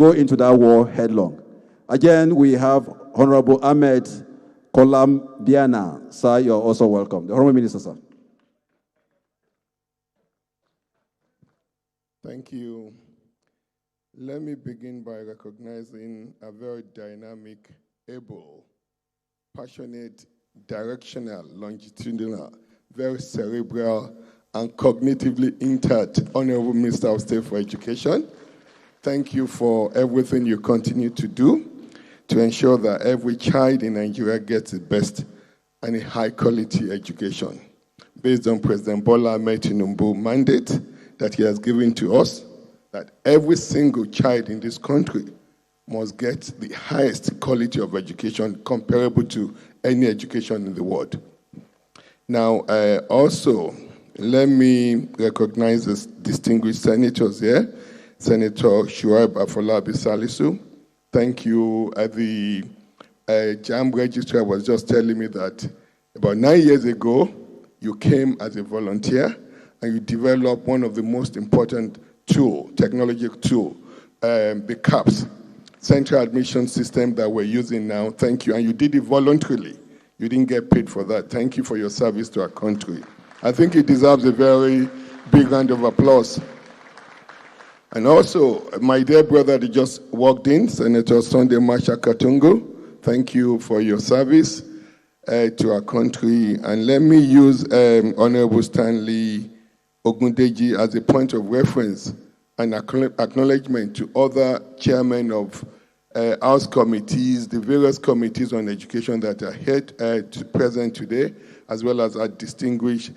go into that war headlong. Again, we have Honorable Ahmed Kolam Diana. Sir, you're also welcome. The Honorable Minister, sir. Thank you. Let me begin by recognizing a very dynamic, able, passionate, directional, longitudinal, very cerebral, and cognitively intact Honorable Minister of State for Education. Thank you for everything you continue to do to ensure that every child in Nigeria gets the best and a high-quality education based on President Bola Ahmed Tinubu's mandate that he has given to us, that every single child in this country must get the highest quality of education comparable to any education in the world. Now, also, let me recognize the distinguished senators here. Senator Shuaib Afolabi Salisu. Thank you. The JAMB registrar was just telling me that about 9 years ago, you came as a volunteer and you developed one of the most important technology tool, the CAPS, Central Admission System that we're using now. Thank you. And you did it voluntarily. You didn't get paid for that. Thank you for your service to our country. I think it deserves a very big round of applause. And also, my dear brother that just walked in, Senator Sunday Masha Katungu, thank you for your service to our country. And let me use Honorable Stanley Ogundeji as a point of reference and acknowledgement to other chairmen of House committees, the various committees on education that are here present today, as well as our distinguished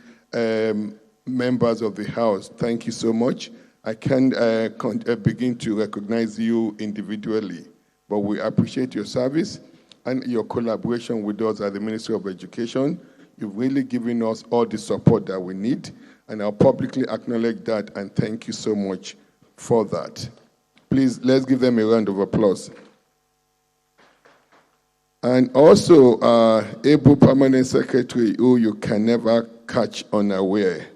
members of the House. Thank you so much. I can't begin to recognize you individually, but we appreciate your service and your collaboration with us at the Ministry of Education. You've really given us all the support that we need, and I'll publicly acknowledge that and thank you so much for that. Please, let's give them a round of applause. And also, able permanent secretary who you can never catch unaware.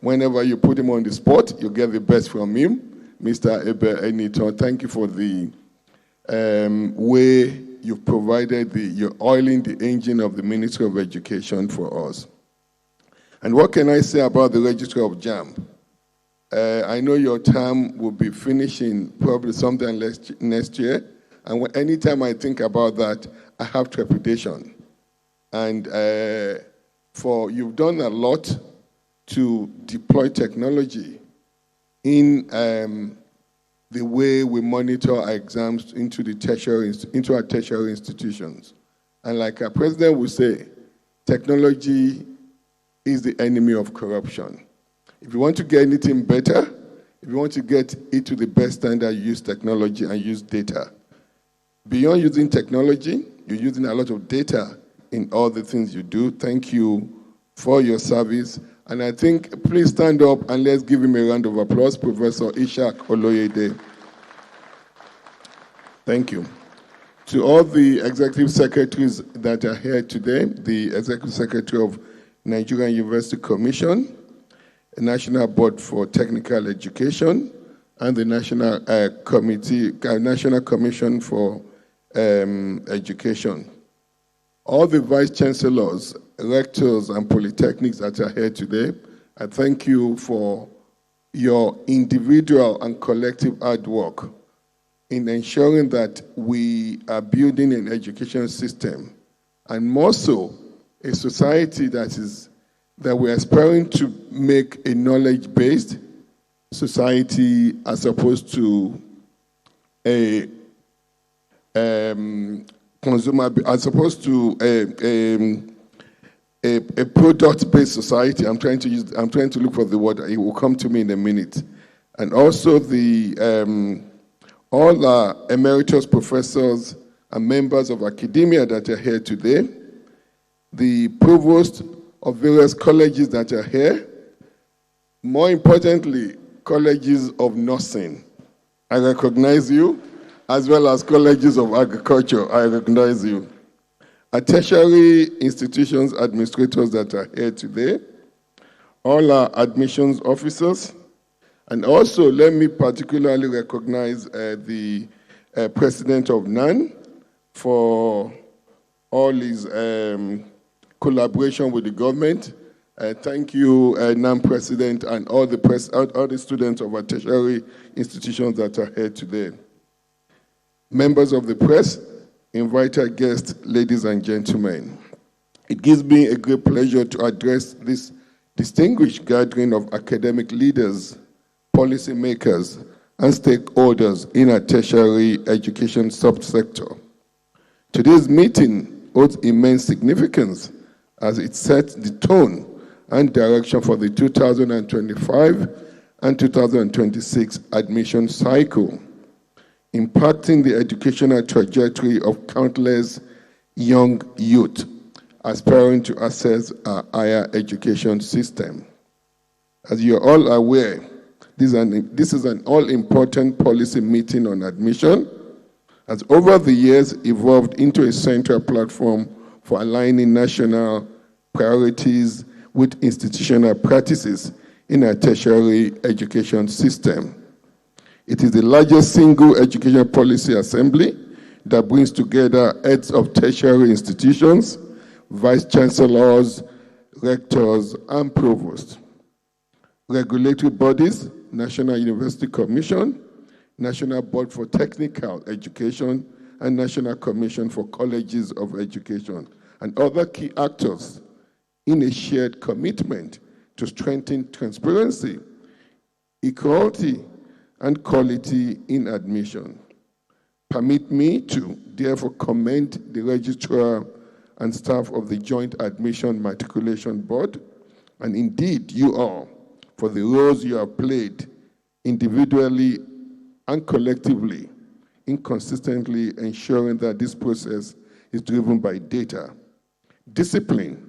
Whenever you put him on the spot, you get the best from him. Mr. Ebe Eniton, thank you for the way you've provided you're oiling the engine of the Ministry of Education for us. And what can I say about the Registrar of JAMB? I know your term will be finishing probably sometime next year. And anytime I think about that, I have trepidation. And you've done a lot to deploy technology in the way we monitor our exams into our tertiary institutions. And like our president would say, technology is the enemy of corruption. If you want to get anything better, if you want to get it to the best standard, you use technology and use data. Beyond using technology, you're using a lot of data in all the things you do. Thank you for your service. And I think, please stand up and let's give him a round of applause, Professor Ishak Oloyede. Thank you. To all the executive secretaries that are here today, the Executive Secretary of Nigerian University Commission, the National Board for Technical Education, and the National Commission for Education. All the Vice Chancellors, rectors, and polytechnics that are here today, I thank you for your individual and collective hard work in ensuring that we are building an education system, and more so, a society that we're aspiring to make a knowledge-based society as opposed to a consumer, as opposed to a product-based society. I'm trying to look for the word. It will come to me in a minute. And also all our emeritus professors and members of academia that are here today, the provost of various colleges that are here, more importantly, colleges of nursing. I recognize you, as well as colleges of agriculture. I recognize you. Our tertiary institutions administrators that are here today, all our admissions officers, and also let me particularly recognize the President of NAN, for all his collaboration with the government. Thank you, NAN President, and all the students of our tertiary institutions that are here today. Members of the press, invited guests, ladies and gentlemen. It gives me a great pleasure to address this distinguished gathering of academic leaders, policymakers, and stakeholders in our tertiary education subsector. Today's meeting holds immense significance as it sets the tone and direction for the 2025 and 2026 admission cycle, impacting the educational trajectory of countless young youth aspiring to access our higher education system. As you are all aware, this is an all-important policy meeting on admission, has over the years evolved into a central platform for aligning national priorities with institutional practices in our tertiary education system. It is the largest single education policy assembly that brings together heads of tertiary institutions, vice chancellors, rectors, and provosts, regulatory bodies, National University Commission, National Board for Technical Education, and National Commission for Colleges of Education, and other key actors in a shared commitment to strengthen transparency, equality, and quality in admission. Permit me to therefore commend the registrar and staff of the Joint Admission Matriculation Board, and indeed you all, for the roles you have played individually and collectively in consistently ensuring that this process is driven by data, discipline,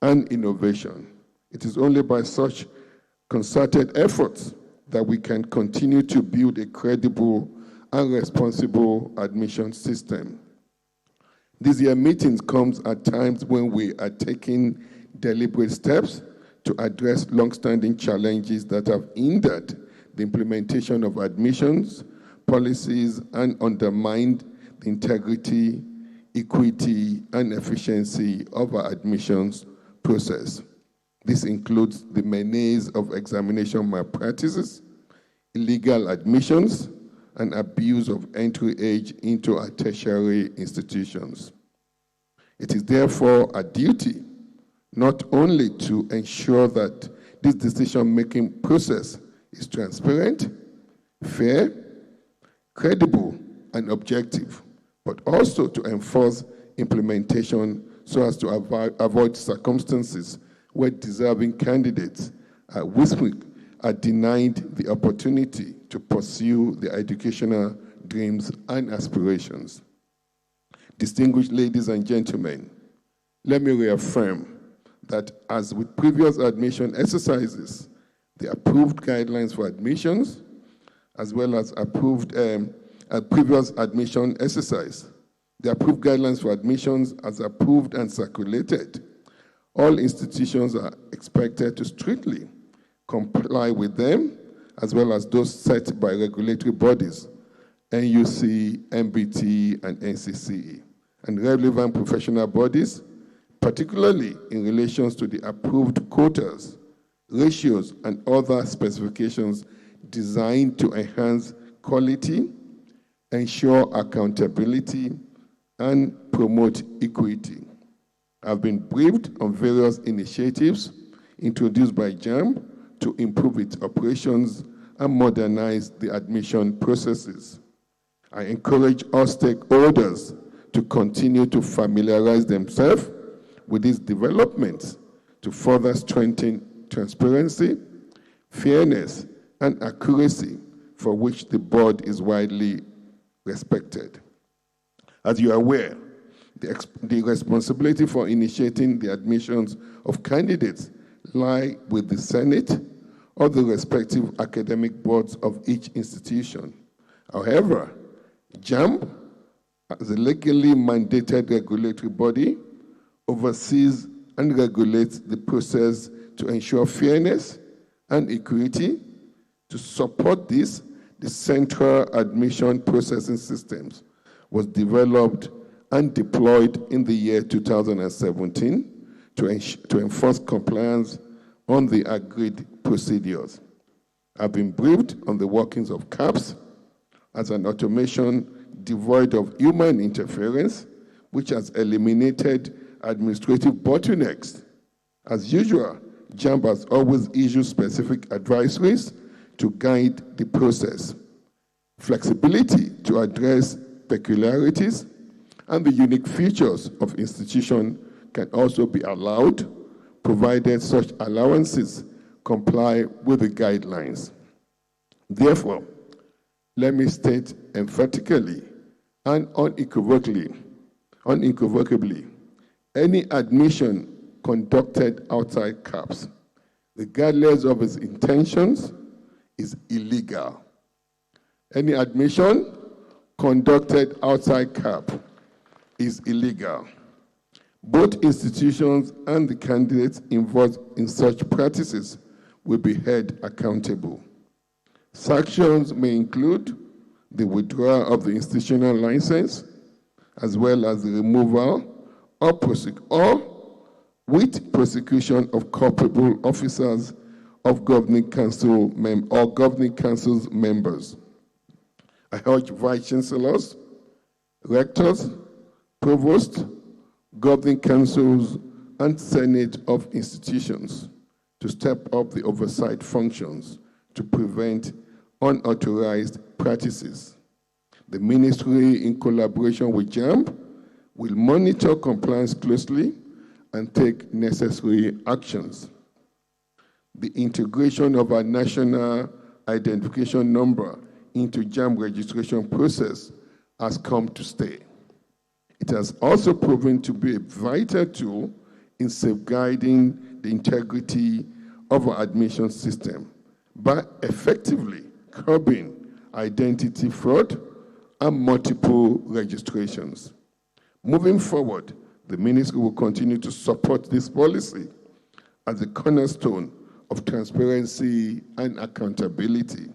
and innovation. It is only by such concerted efforts that we can continue to build a credible and responsible admission system. These year meetings comes at times when we are taking deliberate steps to address long-standing challenges that have hindered the implementation of admissions, policies, and undermined the integrity, equity, and efficiency of our admissions process. This includes the menace of examination malpractices, illegal admissions, and abuse of entry age into our tertiary institutions. It is therefore a duty not only to ensure that this decision-making process is transparent, fair, credible, and objective, but also to enforce implementation so as to avoid circumstances where deserving candidates are denied the opportunity to pursue their educational dreams and aspirations. Distinguished ladies and gentlemen, let me reaffirm that as with previous admission exercises, the approved guidelines for admissions, as well as approved previous admission exercise, the approved guidelines for admissions as approved and circulated, all institutions are expected to strictly comply with them, as well as those set by regulatory bodies, NUC, MBT, and NCCE, and relevant professional bodies, particularly in relation to the approved quotas, ratios, and other specifications designed to enhance quality, ensure accountability, and promote equity. I've been briefed on various initiatives introduced by JAMB to improve its operations and modernize the admission processes. I encourage all stakeholders to continue to familiarize themselves with these developments to further strengthen transparency, fairness, and accuracy for which the board is widely respected. As you are aware, the responsibility for initiating the admissions of candidates lie with the Senate or the respective academic boards of each institution. However, JAMB, as a legally mandated regulatory body, oversees and regulates the process to ensure fairness and equity. To support this, the Central Admission Processing Systems was developed and deployed in the year 2017 to enforce compliance on the agreed procedures. I've been briefed on the workings of CAPS as an automation devoid of human interference, which has eliminated administrative bottlenecks. As usual, JAMB has always issued specific advisories to guide the process. Flexibility to address peculiarities and the unique features of institution can also be allowed, provided such allowances comply with the guidelines. Therefore, let me state emphatically and unequivocally, any admission conducted outside CAPS, regardless of its intentions, is illegal. Any admission conducted outside CAP is illegal. Both institutions and the candidates involved in such practices will be held accountable. Sanctions may include the withdrawal of the institutional license, as well as the removal or with prosecution of culpable officers of governing council or governing council's members. I urge vice chancellors, rectors, provosts, governing councils, and senate of institutions to step up the oversight functions to prevent unauthorized practices. The ministry, in collaboration with JAMB, will monitor compliance closely and take necessary actions. The integration of our national identification number into JAMB registration process has come to stay. It has also proven to be a vital tool in safeguarding the integrity of our admission system by effectively curbing identity fraud and multiple registrations. Moving forward, the ministry will continue to support this policy as a cornerstone of transparency and accountability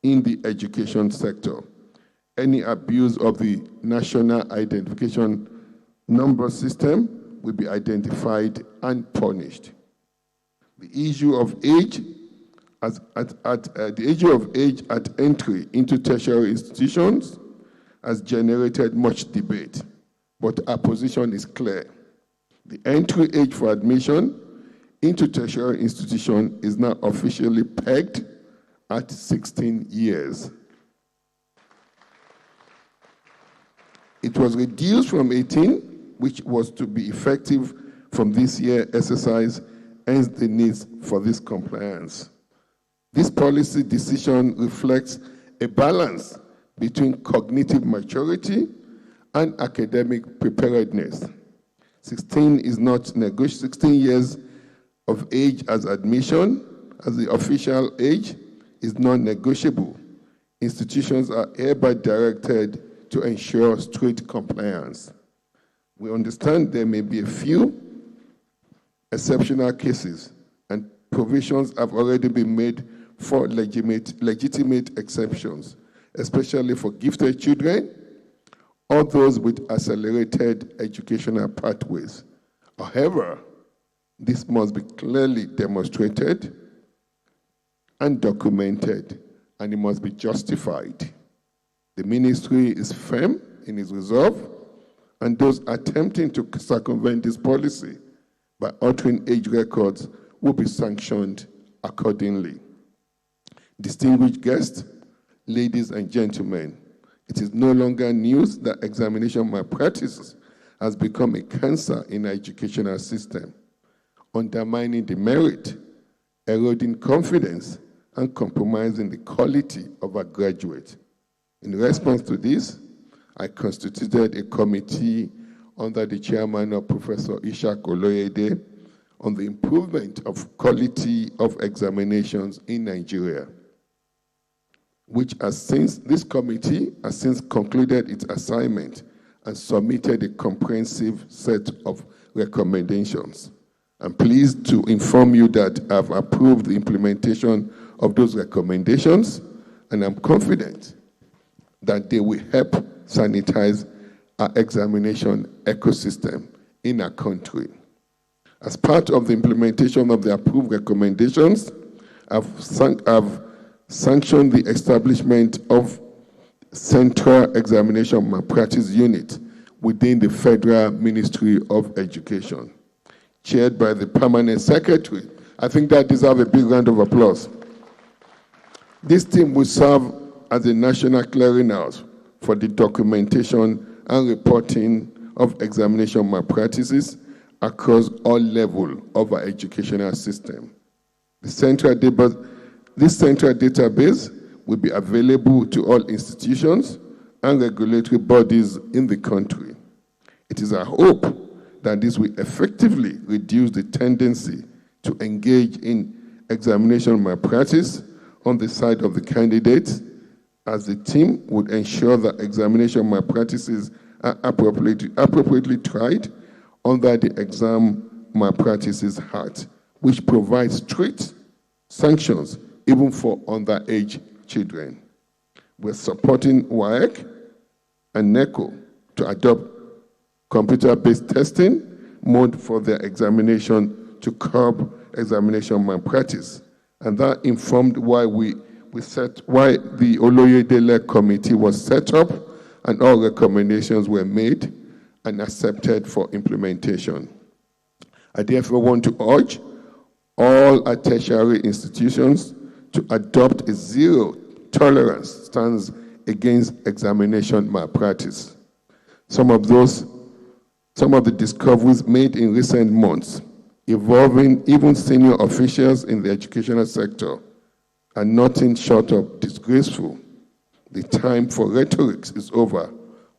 in the education sector. Any abuse of the national identification number system will be identified and punished. The issue of age at entry into tertiary institutions has generated much debate, but our position is clear. The entry age for admission into tertiary institution is now officially pegged at 16 years. It was reduced from 18, which was to be effective from this year exercise, hence the needs for this compliance. This policy decision reflects a balance between cognitive maturity and academic preparedness. 16 years of age as admission, as the official age, is non-negotiable. Institutions are hereby directed to ensure strict compliance. We understand there may be a few exceptional cases, and provisions have already been made for legitimate exceptions, especially for gifted children or those with accelerated educational pathways. However, this must be clearly demonstrated and documented, and it must be justified. The ministry is firm in its resolve, and those attempting to circumvent this policy by altering age records will be sanctioned accordingly. Distinguished guests, ladies and gentlemen, it is no longer news that examination malpractice has become a cancer in our educational system, undermining the merit, eroding confidence, and compromising the quality of our graduates. In response to this, I constituted a committee under the chairman of Professor Ishak Oloyede on the improvement of quality of examinations in Nigeria, this committee has since concluded its assignment and submitted a comprehensive set of recommendations. I'm pleased to inform you that I've approved the implementation of those recommendations and I'm confident that they will help sanitize our examination ecosystem in our country. As part of the implementation of the approved recommendations, I've sanctioned the establishment of Central Examination Malpractice Unit within the Federal Ministry of Education, chaired by the Permanent Secretary. I think that deserves a big round of applause. This team will serve as a national clearinghouse for the documentation and reporting of examination malpractices across all levels of our educational system. This central database will be available to all institutions and regulatory bodies in the country. It is our hope that this will effectively reduce the tendency to engage in examination malpractice on the side of the candidates, as the team would ensure that examination malpractices are appropriately tried under the Exam Malpractices Act, which provides strict sanctions even for underage children. We're supporting WAEC and NECO to adopt computer-based testing mode for their examination to curb examination malpractice. And that informed why why the Oloyedele Committee was set up, and all recommendations were made and accepted for implementation. I therefore want to urge all our tertiary institutions to adopt a zero-tolerance stance against examination malpractice. Some of the discoveries made in recent months, involving even senior officials in the educational sector, are nothing short of disgraceful. The time for rhetoric is over.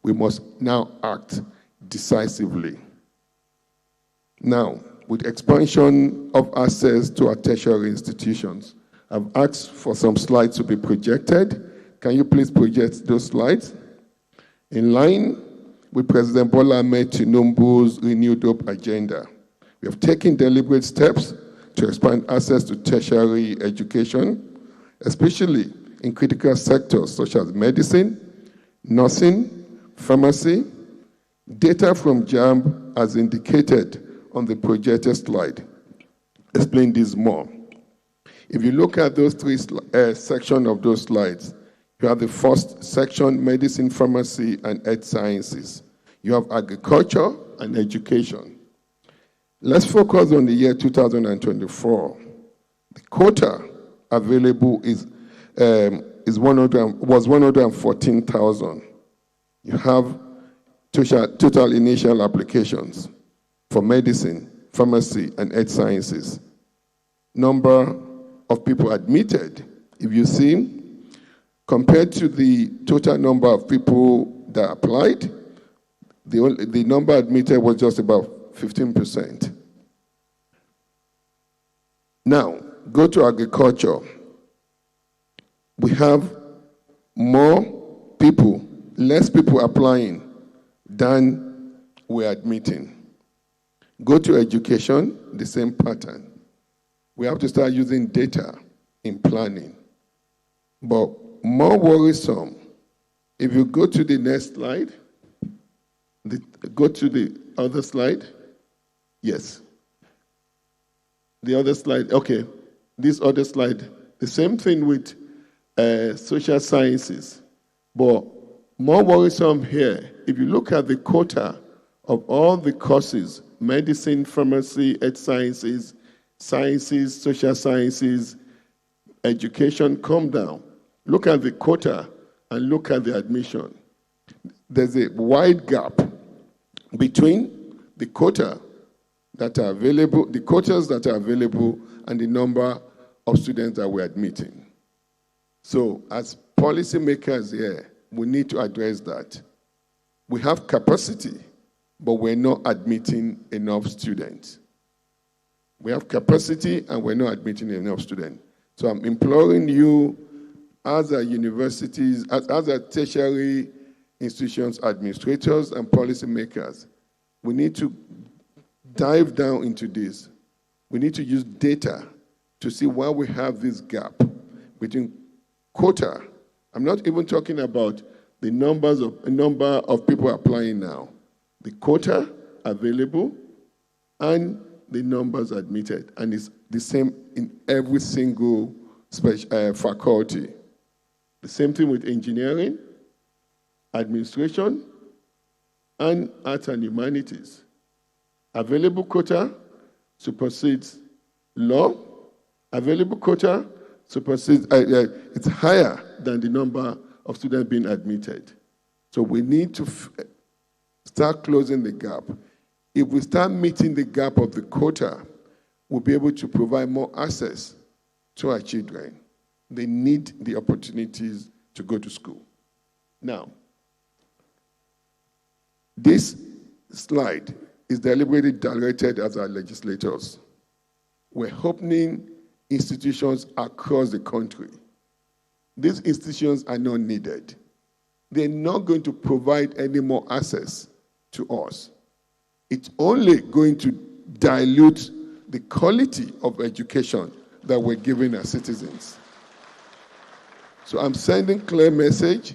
We must now act decisively. Now, with expansion of access to our tertiary institutions, I've asked for some slides to be projected. Can you please project those slides? In line with President Bola Ahmed Tinubu's renewed hope agenda, we have taken deliberate steps to expand access to tertiary education, especially in critical sectors such as medicine, nursing, pharmacy. Data from JAMB, as indicated on the projected slide, explain this more. If you look at those three sections of those slides, you have the first section, medicine, pharmacy, and health sciences. You have agriculture and education. Let's focus on the year 2024. The quota available was 114,000. You have total initial applications for medicine, pharmacy, and health sciences. Number of people admitted, if you see, compared to the total number of people that applied, the number admitted was just about 15%. Now, go to agriculture. We have less people applying than we're admitting. Go to education, the same pattern. We have to start using data in planning. But more worrisome, if you go to the next slide, go to the other slide. Yes. The other slide, okay. This other slide, the same thing with social sciences. But more worrisome here, if you look at the quota of all the courses, medicine, pharmacy, health sciences, sciences, social sciences, education, come down. Look at the quota and look at the admission. There's a wide gap between the quotas that are available and the number of students that we're admitting. So as policymakers here, we need to address that. We have capacity, but we're not admitting enough students. We have capacity and we're not admitting enough students. So I'm imploring you as a universities, as a tertiary institutions administrators and policymakers, we need to dive down into this. We need to use data to see why we have this gap between quota I'm not even talking about the number of people applying now, the quota available, and the numbers admitted. And it's the same in every single faculty. The same thing with engineering, administration, and arts and humanities. Available quota supersedes law. Available quota supersedes, it's higher than the number of students being admitted. So we need to start closing the gap. If we start meeting the gap of the quota, we'll be able to provide more access to our children. They need the opportunities to go to school. Now, this slide is deliberately directed at our legislators. We're opening institutions across the country. These institutions are not needed. They're not going to provide any more access to us. It's only going to dilute the quality of education that we're giving our citizens. So I'm sending clear message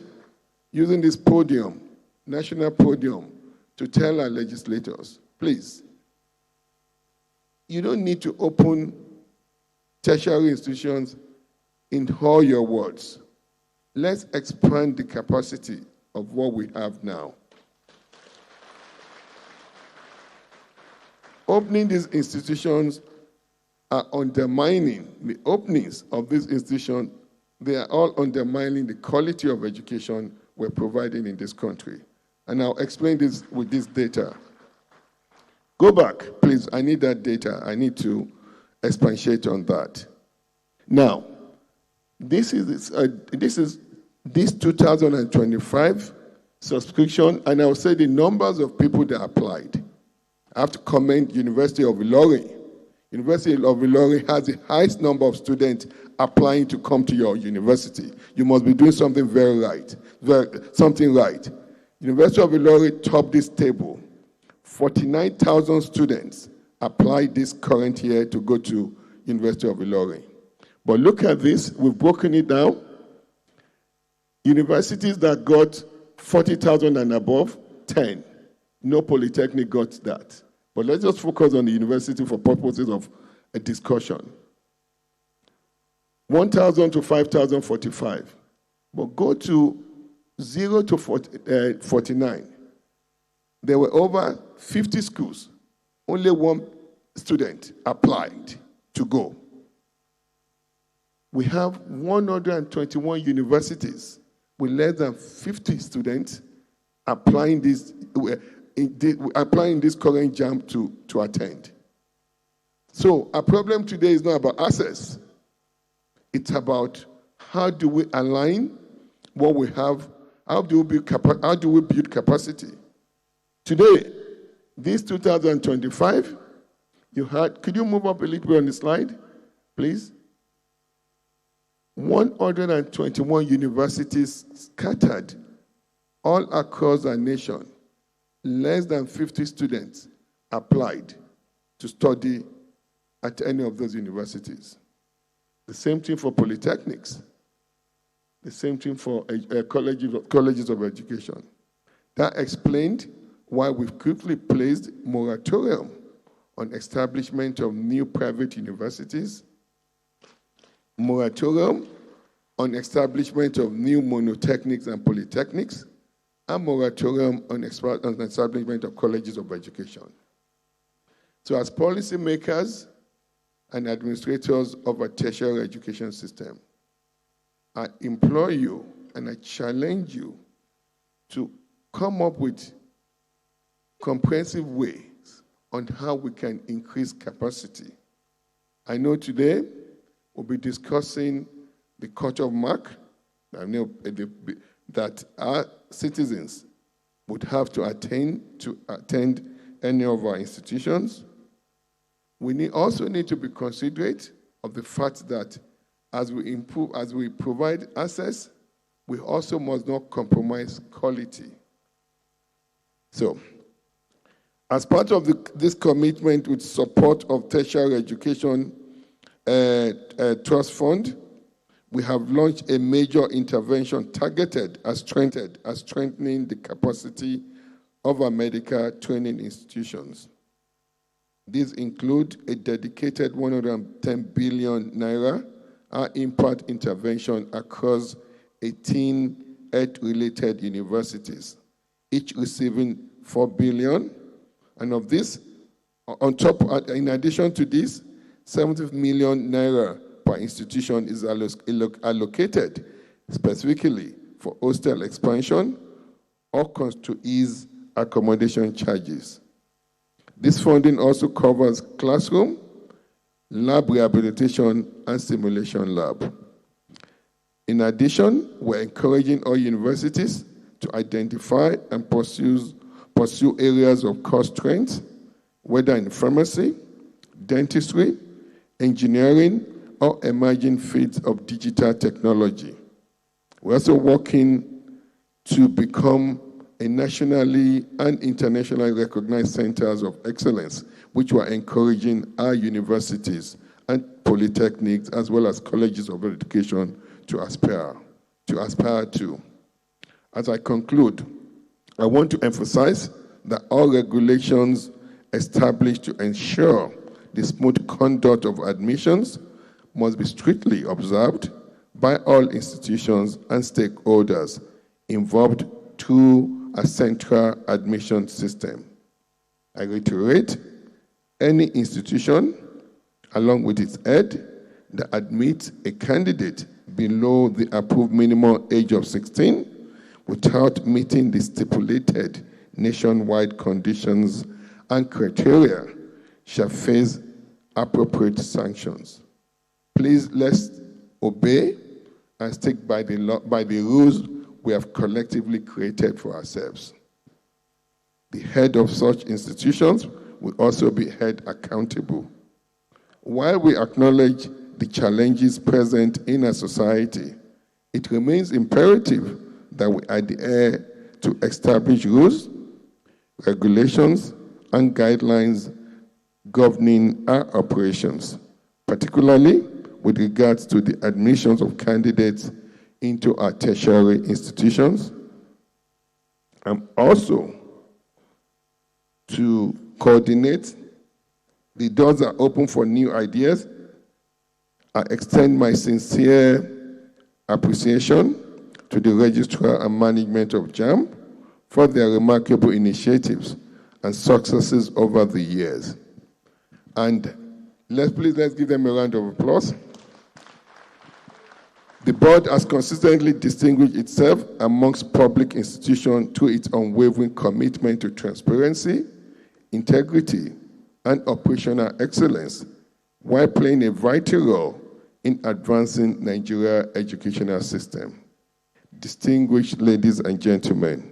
using this podium, national podium, to tell our legislators, please, you don't need to open tertiary institutions in all your words. Let's expand the capacity of what we have now. Opening these institutions are undermining the openings of these institutions. They are all undermining the quality of education we're providing in this country. And I'll explain this with this data. Go back, please. I need that data. I need to expatiate on that. Now, this 2025 subscription, and I'll say the numbers of people that applied. I have to commend University of Ilorin. University of Ilorin has the highest number of students applying to come to your university. You must be doing something right. University of Ilorin topped this table. 49,000 students applied this current year to go to University of Ilorin. But look at this, we've broken it down. Universities that got 40,000 and above, 10. No polytechnic got that. But let's just focus on the university for purposes of a discussion. 1,000 to 5,000, 45. But go to 0 to 49. There were over 50 schools. Only one student applied to go. We have 121 universities with less than 50 students applying this current JAM to attend. So our problem today is not about access. It's about how do we align what we have, how do we build capacity. Today, this 2025, could you move up a little bit on the slide, please? 121 universities scattered all across our nation. Less than 50 students applied to study at any of those universities. The same thing for polytechnics. The same thing for colleges of education. That explained why we've quickly placed moratorium on establishment of new private universities, moratorium on establishment of new monotechnics and polytechnics, and moratorium on establishment of colleges of education. So as policymakers and administrators of a tertiary education system, I implore you and I challenge you to come up with comprehensive ways on how we can increase capacity. I know today we'll be discussing the cutoff mark. I know that our citizens would have to attend any of our institutions. We also need to be considerate of the fact that as we provide access, we also must not compromise quality. So, as part of this commitment with support of Tertiary Education Trust Fund, We have launched a major intervention targeted at strengthening the capacity of our medical training institutions. These include a dedicated 110 billion naira impact intervention across 18 health-related universities, each receiving 4 billion. And of this, in addition to this, 70 million naira per institution is allocated specifically for hostel expansion or to ease accommodation charges. This funding also covers classroom, lab rehabilitation, and simulation lab. In addition, we're encouraging all universities to identify and pursue areas of cost strength, whether in pharmacy, dentistry, engineering, or emerging fields of digital technology. We're also working to become a nationally and internationally recognized centers of excellence, which we're encouraging our universities and polytechnics, as well as colleges of education, to aspire to. As I conclude, I want to emphasize that all regulations established to ensure the smooth conduct of admissions must be strictly observed by all institutions and stakeholders involved through a central admission system. I reiterate, any institution, along with its head, that admits a candidate below the approved minimum age of 16 without meeting the stipulated nationwide conditions and criteria shall face appropriate sanctions. Please, let's obey and stick by the rules we have collectively created for ourselves. The head of such institutions will also be held accountable. While we acknowledge the challenges present in our society, it remains imperative that we adhere to established rules, regulations, and guidelines governing our operations, particularly with regards to the admissions of candidates into our tertiary institutions, and also to coordinate. The doors are open for new ideas. I extend my sincere appreciation to the Registrar and Management of JAMB for their remarkable initiatives and successes over the years. And let's give them a round of applause. The board has consistently distinguished itself amongst public institutions through its unwavering commitment to transparency, integrity, and operational excellence, while playing a vital role in advancing Nigeria's educational system. Distinguished ladies and gentlemen,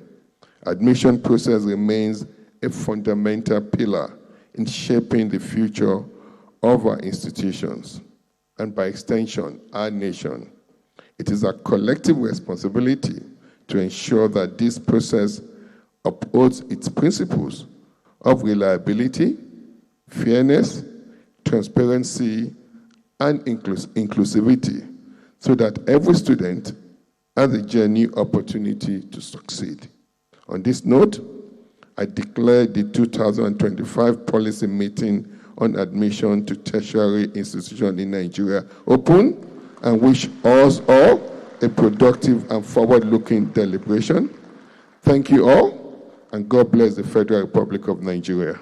admission process remains a fundamental pillar in shaping the future of our institutions, and by extension, our nation. It is our collective responsibility to ensure that this process upholds its principles of reliability, fairness, transparency, and inclusivity, so that every student has a genuine opportunity to succeed. On this note, I declare the 2025 policy meeting on admission to tertiary institutions in Nigeria open, and wish us all a productive and forward-looking deliberation. Thank you all, and God bless the Federal Republic of Nigeria.